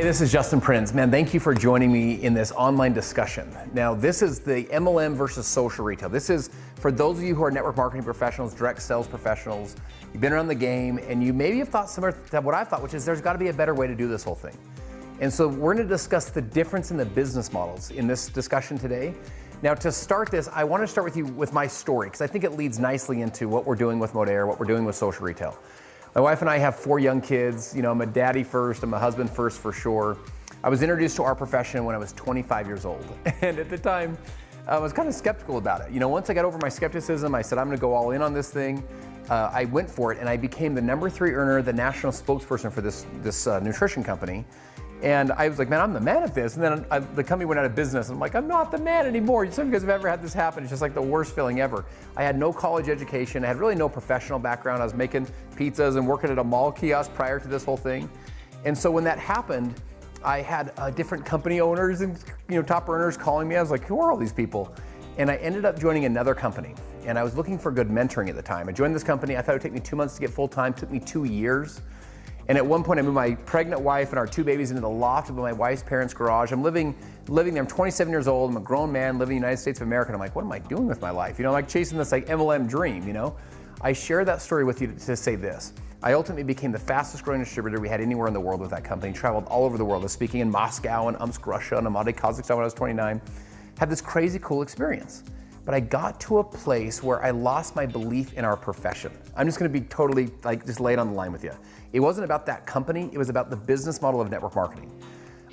this is Justin Prince. Man, thank you for joining me in this online discussion. Now, this is the MLM versus social retail. This is for those of you who are network marketing professionals, direct sales professionals. You've been around the game and you maybe have thought similar to what I've thought, which is there's got to be a better way to do this whole thing. And so we're going to discuss the difference in the business models in this discussion today. Now, to start this, I want to start with you with my story because I think it leads nicely into what we're doing with Modere, what we're doing with social retail. My wife and I have 4 young kids. You know, I'm a daddy first, I'm a husband first for sure. I was introduced to our profession when I was 25 years old. And at the time, I was kind of skeptical about it. You know, once I got over my skepticism, I said, I'm gonna go all in on this thing. I went for it and I became the #3 earner, the national spokesperson for this nutrition company. And I was like, man, I'm the man at this. And then the company went out of business. And I'm like, I'm not the man anymore. Some of you guys have ever had this happen. It's just like the worst feeling ever. I had no college education. I had really no professional background. I was making pizzas and working at a mall kiosk prior to this whole thing. And so when that happened, I had different company owners and top earners calling me. I was like, who are all these people? And I ended up joining another company. And I was looking for good mentoring at the time. I joined this company. I thought it would take me 2 months to get full time. It took me 2 years. And at one point I moved my pregnant wife and our 2 babies into the loft of my wife's parents' garage. I'm living there. I'm 27 years old. I'm a grown man living in the United States of America. And I'm like, what am I doing with my life? I'm like chasing this like MLM dream, I share that story with you to say this. I ultimately became the fastest growing distributor we had anywhere in the world with that company. Traveled all over the world. I was speaking in Moscow and Omsk, Russia, and Almaty, Kazakhstan when I was 29. Had this crazy cool experience. But I got to a place where I lost my belief in our profession. I'm just gonna be totally just lay it on the line with you. It wasn't about that company, it was about the business model of network marketing.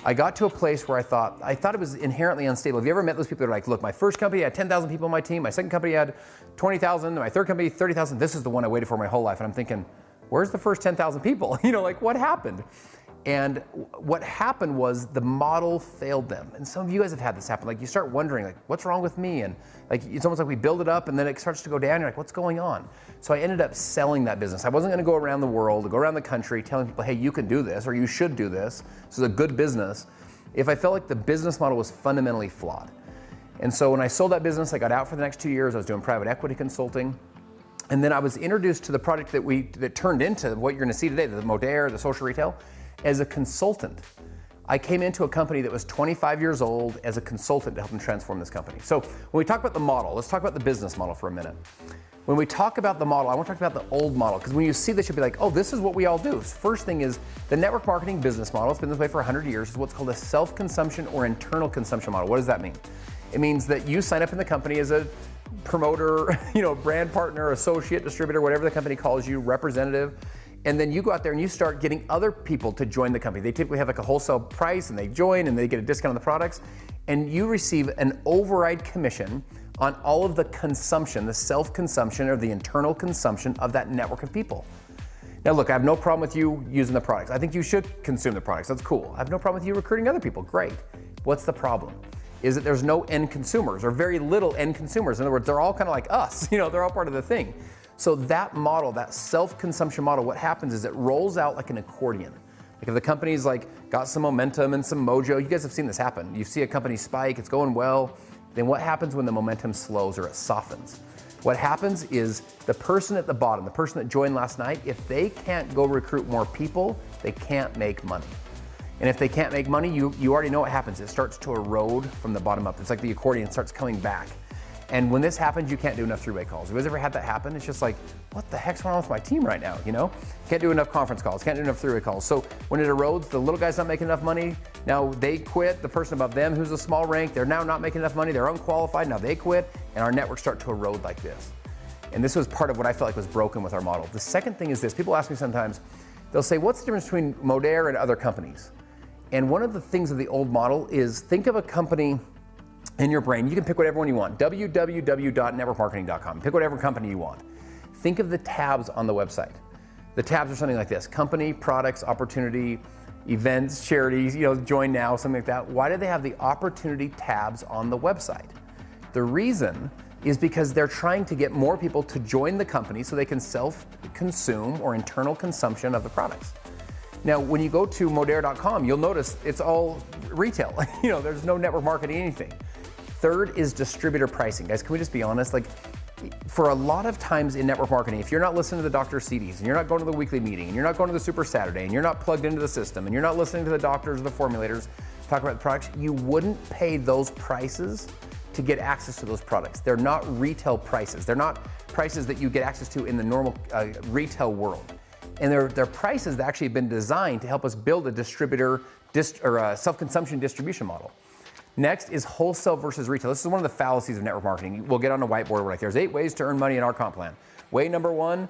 I got to a place where I thought it was inherently unstable. Have you ever met those people that are like, look, my first company had 10,000 people on my team, my second company had 20,000, my third company 30,000, this is the one I waited for my whole life. And I'm thinking, where's the first 10,000 people? What happened? And what happened was the model failed them. And some of you guys have had this happen. Like you start wondering, what's wrong with me? And it's almost like we build it up and then it starts to go down. You're like, what's going on? So I ended up selling that business. I wasn't gonna go around the world, go around the country telling people, hey, you can do this or you should do this. This is a good business. If I felt like the business model was fundamentally flawed. And so when I sold that business, I got out for the next 2 years. I was doing private equity consulting. And then I was introduced to the product that turned into what you're gonna see today, the Modere, the social retail, as a consultant. I came into a company that was 25 years old as a consultant to help them transform this company. So when we talk about the model, let's talk about the business model for a minute. When we talk about the model, I want to talk about the old model, because when you see this, you'll be like, oh, this is what we all do. First thing is the network marketing business model, it's been this way for 100 years, is what's called a self-consumption or internal consumption model. What does that mean? It means that you sign up in the company as a promoter, brand partner, associate, distributor, whatever the company calls you, representative. And then you go out there and you start getting other people to join the company. They typically have like a wholesale price and they join and they get a discount on the products. And you receive an override commission on all of the consumption, the self-consumption or the internal consumption of that network of people. Now look, I have no problem with you using the products. I think you should consume the products, that's cool. I have no problem with you recruiting other people, great. What's the problem? Is that there's no end consumers or very little end consumers. In other words, they're all kind of like us, they're all part of the thing. So that model, that self-consumption model, what happens is it rolls out like an accordion. Like if the company's got some momentum and some mojo, you guys have seen this happen. You see a company spike, it's going well, then what happens when the momentum slows or it softens? What happens is the person at the bottom, the person that joined last night, if they can't go recruit more people, they can't make money. And if they can't make money, you already know what happens. It starts to erode from the bottom up. It's like the accordion starts coming back. And when this happens, you can't do enough 3-way calls. Have you guys ever had that happen? It's just like, what the heck's going on with my team right now, Can't do enough conference calls, can't do enough 3-way calls. So when it erodes, the little guy's not making enough money. Now they quit. The person above them who's a small rank, they're now not making enough money. They're unqualified. Now they quit. And our networks start to erode like this. And this was part of what I felt like was broken with our model. The second thing is this. People ask me sometimes, they'll say, what's the difference between Modere and other companies? And one of the things of the old model is think of a company in your brain. You can pick whatever one you want. www.networkmarketing.com. Pick whatever company you want. Think of the tabs on the website. The tabs are something like this: company, products, opportunity, events, charities, join now, something like that. Why do they have the opportunity tabs on the website? The reason is because they're trying to get more people to join the company so they can self-consume or internal consumption of the products. Now, when you go to modere.com, you'll notice it's all retail. There's no network marketing, anything. Third is distributor pricing. Guys, can we just be honest? for a lot of times in network marketing, if you're not listening to the doctor's CDs, and you're not going to the weekly meeting, and you're not going to the Super Saturday, and you're not plugged into the system, and you're not listening to the doctors or the formulators talk about the products, you wouldn't pay those prices to get access to those products. They're not retail prices. They're not prices that you get access to in the normal retail world. And they're prices that actually have been designed to help us build a distributor or a self-consumption distribution model. Next is wholesale versus retail. This is one of the fallacies of network marketing. We'll get on a whiteboard, we're like, there's 8 ways to earn money in our comp plan. Way number 1,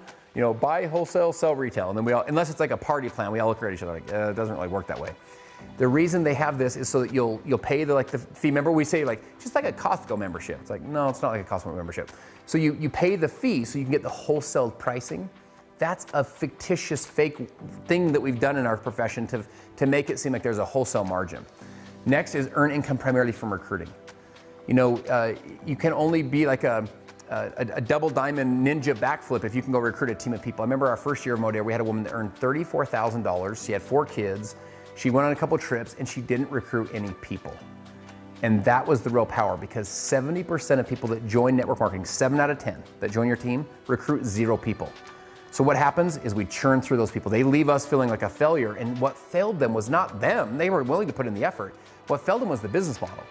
buy wholesale, sell retail. And then we all, unless it's like a party plan, we all look at each other like, it doesn't really work that way. The reason they have this is so that you'll pay the fee. Remember we say just like a Costco membership. It's like, no, it's not like a Costco membership. So you pay the fee so you can get the wholesale pricing. That's a fictitious fake thing that we've done in our profession to make it seem like there's a wholesale margin. Next is earn income primarily from recruiting. You can only be like a double diamond ninja backflip if you can go recruit a team of people. I remember our first year of Modere, we had a woman that earned $34,000. She had 4 kids. She went on a couple trips and she didn't recruit any people. And that was the real power, because 70% of people that join network marketing, 7 out of 10 that join your team, recruit 0 people. So what happens is we churn through those people. They leave us feeling like a failure, and what failed them was not them. They were willing to put in the effort. What failed them was the business model.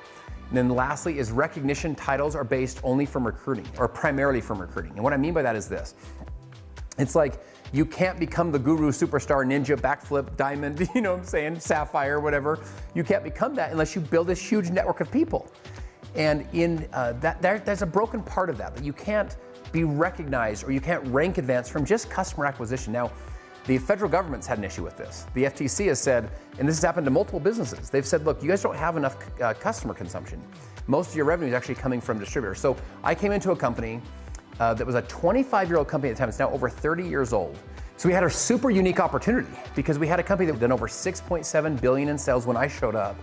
And then lastly is recognition titles are based only from recruiting, or primarily from recruiting. And what I mean by that is this. It's like, you can't become the guru, superstar, ninja, backflip, diamond, sapphire, whatever. You can't become that unless you build this huge network of people. And in there's a broken part of that you can't be recognized or you can't rank advance from just customer acquisition. Now, the federal government's had an issue with this. The FTC has said, and this has happened to multiple businesses, they've said, look, you guys don't have enough customer consumption. Most of your revenue is actually coming from distributors. So I came into a company that was a 25-year-old company at the time. It's now over 30 years old. So we had a super unique opportunity because we had a company that had done over $6.7 billion in sales when I showed up.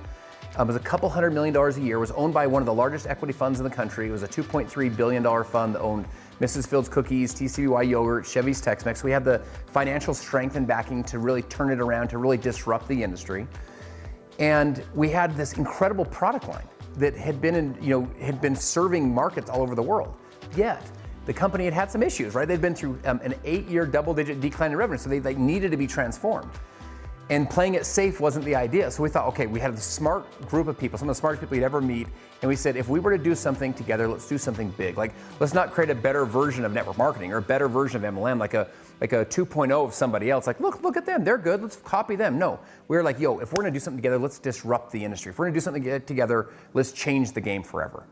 It was a couple $100 million a year, was owned by one of the largest equity funds in the country. It was a $2.3 billion fund that owned Mrs. Fields Cookies, TCBY Yogurt, Chevy's Tex-Mex. We had the financial strength and backing to really turn it around, to really disrupt the industry. And we had this incredible product line that had been serving markets all over the world. Yet, the company had had some issues, right? They'd been through an 8-year double-digit decline in revenue, so they needed to be transformed. And playing it safe wasn't the idea. So we thought, okay, we had a smart group of people, some of the smartest people you'd ever meet, and we said, if we were to do something together, let's do something big. Like, let's not create a better version of network marketing or a better version of MLM, like a 2.0 of somebody else. Like, look at them, they're good, let's copy them. No, we were like, if we're gonna do something together, let's disrupt the industry. If we're gonna do something together, let's change the game forever.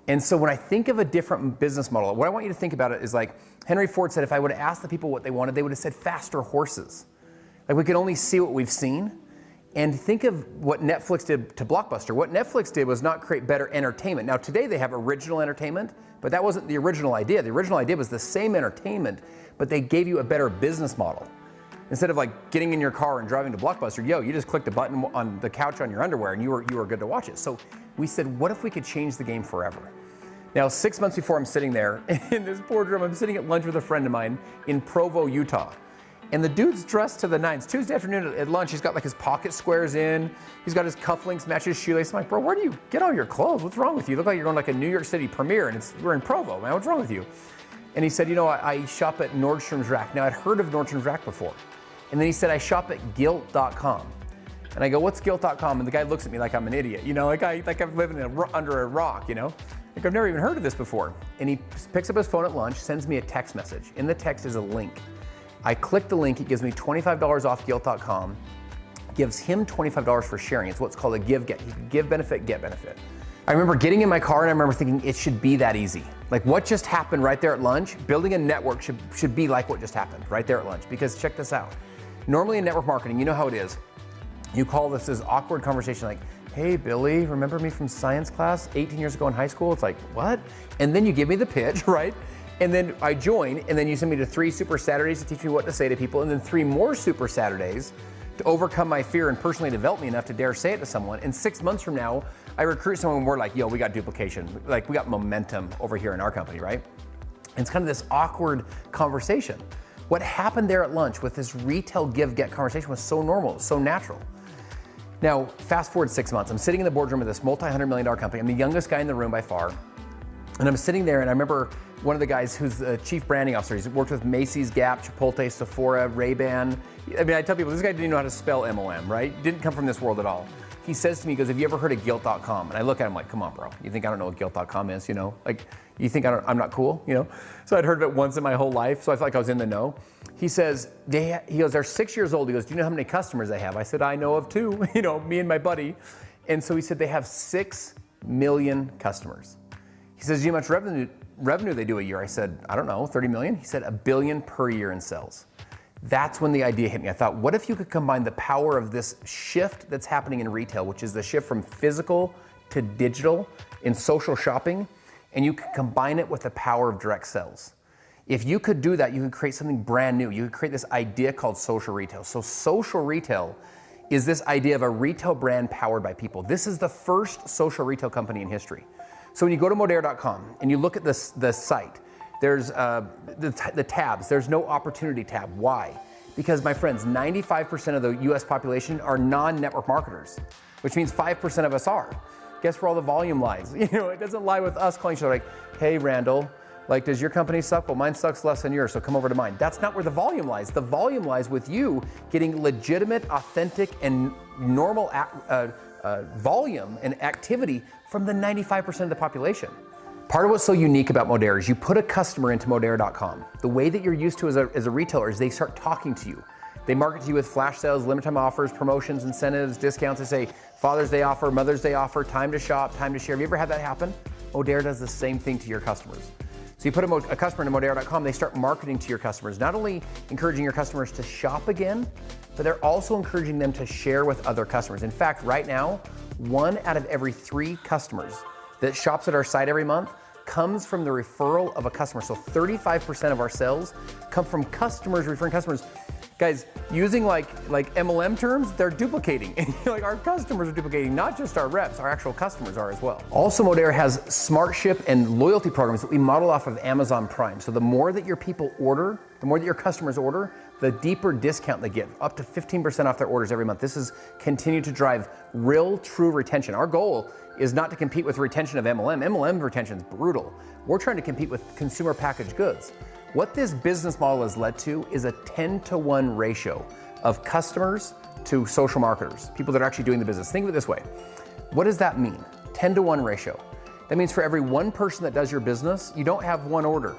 And so when I think of a different business model, what I want you to think about it is like Henry Ford said, if I would have asked the people what they wanted, they would have said faster horses. Like, we could only see what we've seen. And think of what Netflix did to Blockbuster. What Netflix did was not create better entertainment. Now today they have original entertainment, but that wasn't the original idea. The original idea was the same entertainment, but they gave you a better business model. Instead of like getting in your car and driving to Blockbuster, you just clicked a button on the couch on your underwear and you were good to watch it. So we said, what if we could change the game forever? Now, 6 months before I'm sitting there in this boardroom, I'm sitting at lunch with a friend of mine in Provo, Utah. And the dude's dressed to the nines. Tuesday afternoon at lunch, he's got like his pocket squares in. He's got his cufflinks, match his shoelace. I'm like, bro, where do you get all your clothes? What's wrong with you? You look like you're going like a New York City premiere and we're in Provo, man. What's wrong with you? And he said, I shop at Nordstrom's Rack. Now, I'd heard of Nordstrom's Rack before. And then he said, I shop at Gilt.com. And I go, what's Gilt.com? And the guy looks at me like I'm an idiot, like I'm living under a rock, Like, I've never even heard of this before. And he picks up his phone at lunch, sends me a text message. In the text is a link. I click the link, it gives me $25 off Gilt.com, gives him $25 for sharing. It's what's called a give benefit, get benefit. I remember getting in my car and I remember thinking it should be that easy. Like, what just happened right there at lunch, building a network should be like what just happened right there at lunch. Because check this out. Normally in network marketing, you know how it is. You call this awkward conversation like, hey, Billy, remember me from science class 18 years ago in high school? It's like, what? And then you give me the pitch, right? And then I join, and then you send me to 3 Super Saturdays to teach me what to say to people, and then 3 more Super Saturdays to overcome my fear and personally develop me enough to dare say it to someone. And 6 months from now, I recruit someone and we're like, we got duplication. Like, we got momentum over here in our company, right? And it's kind of this awkward conversation. What happened there at lunch with this retail give-get conversation was so normal, so natural. Now, fast forward 6 months. I'm sitting in the boardroom of this multi-$100 million company. I'm the youngest guy in the room by far. And I'm sitting there and I remember one of the guys who's the chief branding officer. He's worked with Macy's, Gap, Chipotle, Sephora, Ray-Ban. I mean, I tell people, this guy didn't even know how to spell MLM, right? Didn't come from this world at all. He says to me, he goes, have you ever heard of guilt.com? And I look at him like, come on, bro. You think I don't know what guilt.com is, you know? Like, you think I'm not cool, you know? So I'd heard of it once in my whole life, so I felt like I was in the know. He says, he goes, they're 6 years old. He goes, do you know how many customers they have? I said, I know of 2, you know, me and my buddy. And so he said, they have 6 million customers. He says, do you know how much revenue they do a year? I said, I don't know, 30 million? He said, $1 billion per year in sales. That's when the idea hit me. I thought, what if you could combine the power of this shift that's happening in retail, which is the shift from physical to digital in social shopping, and you could combine it with the power of direct sales. If you could do that, you could create something brand new. You could create this idea called social retail. So social retail is this idea of a retail brand powered by people. This is the first social retail company in history. So when you go to Modere.com and you look at the site, there's the tabs. There's no opportunity tab. Why? Because, my friends, 95% of the US population are non-network marketers, which means 5% of us are. Guess where all the volume lies? You know, it doesn't lie with us calling each other like, hey, Randall, like, does your company suck? Well, mine sucks less than yours, so come over to mine. That's not where the volume lies. The volume lies with you getting legitimate, authentic, and normal volume and activity from the 95% of the population. Part of what's so unique about Modere is you put a customer into Modere.com. The way that you're used to as a retailer is they start talking to you. They market to you with flash sales, limited time offers, promotions, incentives, discounts. They say Father's Day offer, Mother's Day offer, time to shop, time to share. Have you ever had that happen? Modere does the same thing to your customers. So you put a customer into Modere.com, they start marketing to your customers, not only encouraging your customers to shop again, but they're also encouraging them to share with other customers. In fact, right now, 1 out of every 3 customers that shops at our site every month comes from the referral of a customer. So 35% of our sales come from customers referring customers. Guys, using like MLM terms, they're duplicating. Like, our customers are duplicating, not just our reps, our actual customers are as well. Also, Modere has Smart Ship and loyalty programs that we model off of Amazon Prime. So the more that your people order, the more that your customers order, the deeper discount they get, up to 15% off their orders every month. This is continued to drive real, true retention. Our goal is not to compete with retention of MLM. MLM retention is brutal. We're trying to compete with consumer packaged goods. What this business model has led to is a 10-to-1 ratio of customers to social marketers, people that are actually doing the business. Think of it this way. What does that mean? 10-to-1 ratio. That means for every one person that does your business, you don't have one order.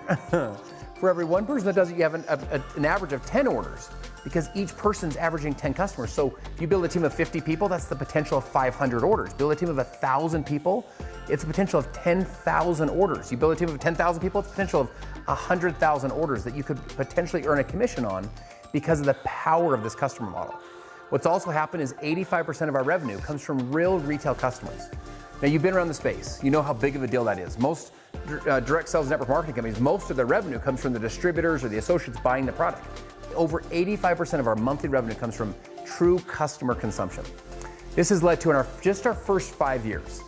For every one person that does it, you have an average of 10 orders, because each person's averaging 10 customers. So if you build a team of 50 people, that's the potential of 500 orders. Build a team of 1,000 people, it's a potential of 10,000 orders. You build a team of 10,000 people, it's a potential of 100,000 orders that you could potentially earn a commission on because of the power of this customer model. What's also happened is 85% of our revenue comes from real retail customers. Now, you've been around the space. You know how big of a deal that is. Most direct sales network marketing companies, most of their revenue comes from the distributors or the associates buying the product. Over 85% of our monthly revenue comes from true customer consumption. This has led to, in just our first 5 years,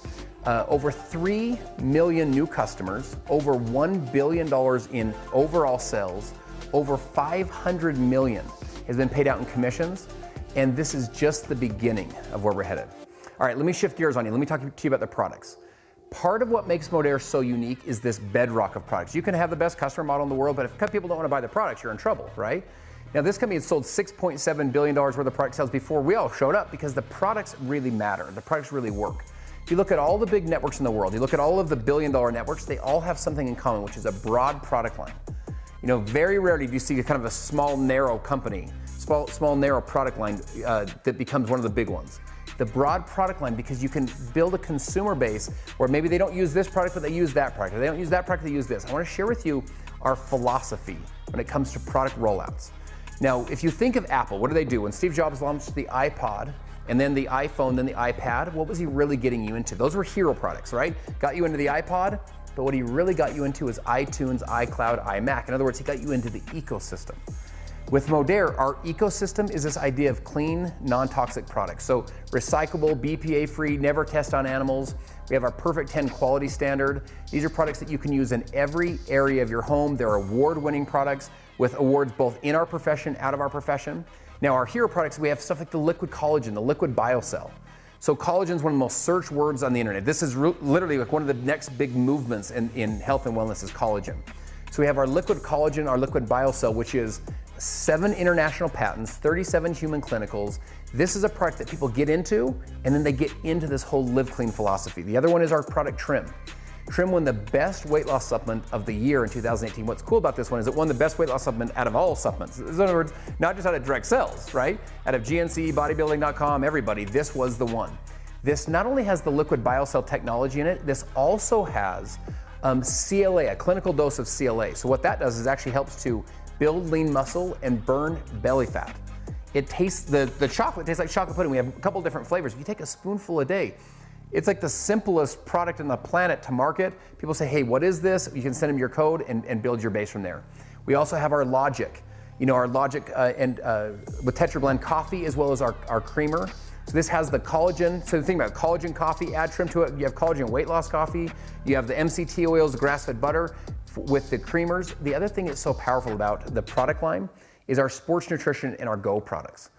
over 3 million new customers, over $1 billion in overall sales, over 500 million has been paid out in commissions, and this is just the beginning of where we're headed. All right, let me shift gears on you. Let me talk to you about the products. Part of what makes Modere so unique is this bedrock of products. You can have the best customer model in the world, but if people don't want to buy the products, you're in trouble, right? Now, this company had sold $6.7 billion worth of product sales before we all showed up, because the products really matter. The products really work. If you look at all the big networks in the world, you look at all of the billion-dollar networks, they all have something in common, which is a broad product line. You know, very rarely do you see kind of a small, narrow company, small, narrow product line that becomes one of the big ones. The broad product line, because you can build a consumer base where maybe they don't use this product, but they use that product, or they don't use that product, they use this. I want to share with you our philosophy when it comes to product rollouts. Now, if you think of Apple, what do they do? When Steve Jobs launched the iPod, and then the iPhone, then the iPad, what was he really getting you into? Those were hero products, right? Got you into the iPod, but what he really got you into is iTunes, iCloud, iMac. In other words, he got you into the ecosystem. With Modere, our ecosystem is this idea of clean, non-toxic products. So recyclable, BPA-free, never test on animals. We have our Perfect 10 quality standard. These are products that you can use in every area of your home. They're award-winning products with awards both in our profession, out of our profession. Now, our hero products, we have stuff like the liquid collagen, the liquid biocell. So collagen is one of the most searched words on the internet. This is literally like one of the next big movements in health and wellness is collagen. So we have our liquid collagen, our liquid biocell, which is 7 international patents, 37 human clinicals. This is a product that people get into, and then they get into this whole live clean philosophy. The other one is our product Trim. Trim won the best weight loss supplement of the year in 2018. What's cool about this one is it won the best weight loss supplement out of all supplements. In other words, not just out of direct sales, right? Out of GNC, bodybuilding.com, everybody, this was the one. This not only has the liquid biocell technology in it, this also has CLA, a clinical dose of CLA. So what that does is actually helps to build lean muscle and burn belly fat. It tastes, the chocolate tastes like chocolate pudding. We have a couple different flavors. If you take a spoonful a day, it's like the simplest product on the planet to market. People say, hey, what is this? You can send them your code and build your base from there. We also have our Logic, our Logic with Tetrablend coffee, as well as our creamer. So this has the collagen. So the thing about collagen coffee, add Trim to it. You have collagen weight loss coffee. You have the MCT oils, grass-fed butter with the creamers. The other thing that's so powerful about the product line is our sports nutrition and our Go products.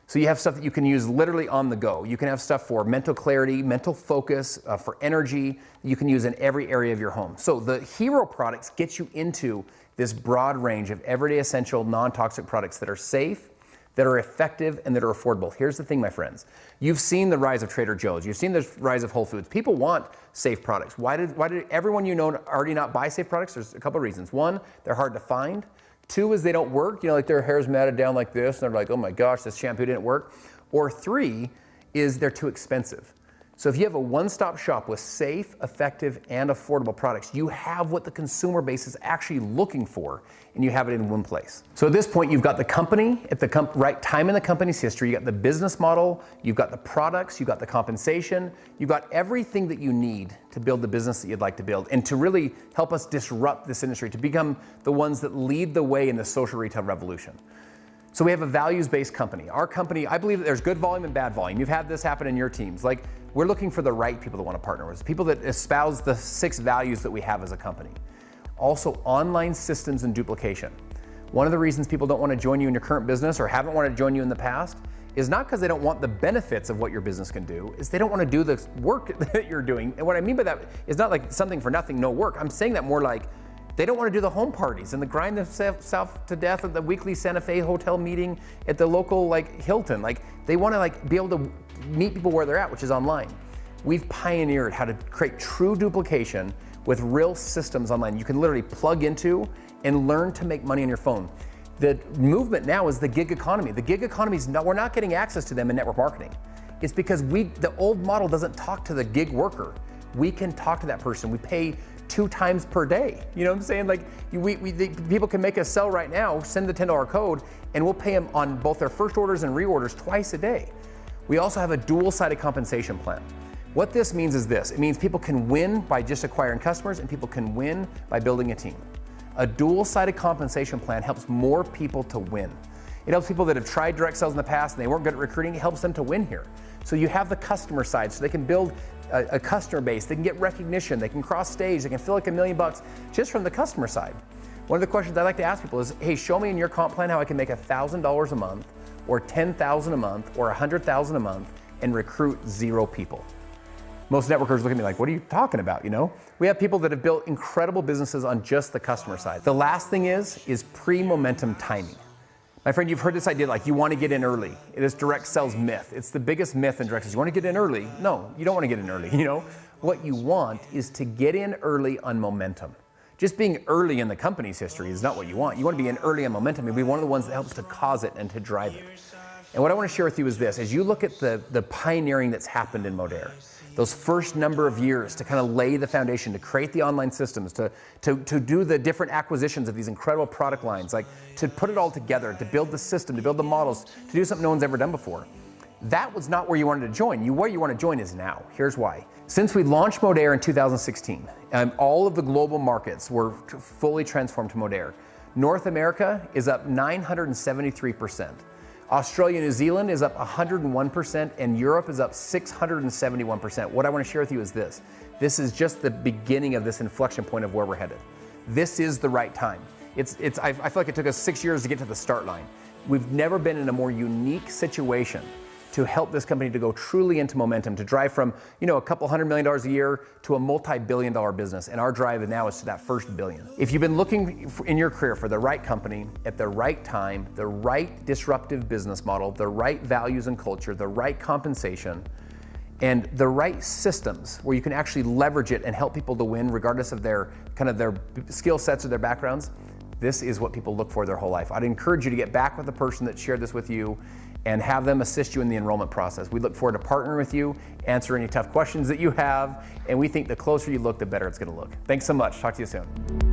So you have stuff that you can use literally on the go. You can have stuff for mental clarity, mental focus, for energy, you can use in every area of your home. So the hero products get you into this broad range of everyday essential, non-toxic products that are safe, that are effective, and that are affordable. Here's the thing, my friends. You've seen the rise of Trader Joe's. You've seen the rise of Whole Foods. People want safe products. Why did everyone already not buy safe products? There's a couple of reasons. One, they're hard to find. 2 is they don't work, like their hair's matted down like this, and they're like, oh my gosh, this shampoo didn't work. Or 3 is they're too expensive. So if you have a one-stop shop with safe, effective, and affordable products, you have what the consumer base is actually looking for, and you have it in one place. So at this point, you've got the company at the right time in the company's history, you got the business model, you've got the products, you've got the compensation, you've got everything that you need to build the business that you'd like to build, and to really help us disrupt this industry, to become the ones that lead the way in the social retail revolution. So we have a values-based company. Our company, I believe that there's good volume and bad volume. You've had this happen in your teams. Like, we're looking for the right people that want to partner with us, people that espouse the 6 values that we have as a company. Also, online systems and duplication. One of the reasons people don't want to join you in your current business or haven't wanted to join you in the past is not because they don't want the benefits of what your business can do, is they don't want to do the work that you're doing. And what I mean by that is not like something for nothing, no work. I'm saying that more like they don't want to do the home parties and the grind themselves to death at the weekly Santa Fe hotel meeting at the local Hilton. They want to be able to meet people where they're at, which is online. We've pioneered how to create true duplication with real systems online. You can literally plug into and learn to make money on your phone. The movement now is the gig economy. The gig economy we're not getting access to them in network marketing. It's because the old model doesn't talk to the gig worker. We can talk to that person. We pay 2 times per day. You know what I'm saying? People can make a sell right now, send the $10 code, and we'll pay them on both their first orders and reorders twice a day. We also have a dual-sided compensation plan. What this means is this. It means people can win by just acquiring customers, and people can win by building a team. A dual-sided compensation plan helps more people to win. It helps people that have tried direct sales in the past and they weren't good at recruiting. It helps them to win here. So you have the customer side, so they can build a customer base, they can get recognition, they can cross stage, they can feel like $1 million just from the customer side. One of the questions I like to ask people is, hey, show me in your comp plan how I can make $1,000 a month, or $10,000 a month, or $100,000 a month, and recruit 0 people. Most networkers look at me like, what are you talking about, We have people that have built incredible businesses on just the customer side. The last thing is pre-momentum timing. My friend, you've heard this idea you want to get in early. It is direct sales myth. It's the biggest myth in direct sales. You want to get in early? No, you don't want to get in early, What you want is to get in early on momentum. Just being early in the company's history is not what you want. You want to be in early on momentum and be one of the ones that helps to cause it and to drive it. And what I want to share with you is this. As you look at the pioneering that's happened in Modere, those first number of years to kind of lay the foundation, to create the online systems, to do the different acquisitions of these incredible product lines, to put it all together, to build the system, to build the models, to do something no one's ever done before. That was not where you wanted to join. Where you want to join is now. Here's why. Since we launched Modere in 2016, all of the global markets were fully transformed to Modere. North America is up 973%. Australia and New Zealand is up 101%, and Europe is up 671%. What I want to share with you is this. This is just the beginning of this inflection point of where we're headed. This is the right time. I feel like it took us 6 years to get to the start line. We've never been in a more unique situation to help this company to go truly into momentum, to drive from, a couple $100 million a year to a multi-billion-dollar business. And our drive now is to that first billion. If you've been looking in your career for the right company at the right time, the right disruptive business model, the right values and culture, the right compensation, and the right systems where you can actually leverage it and help people to win regardless of their skill sets or their backgrounds, this is what people look for their whole life. I'd encourage you to get back with the person that shared this with you and have them assist you in the enrollment process. We look forward to partnering with you, answer any tough questions that you have, and we think the closer you look, the better it's gonna look. Thanks so much. Talk to you soon.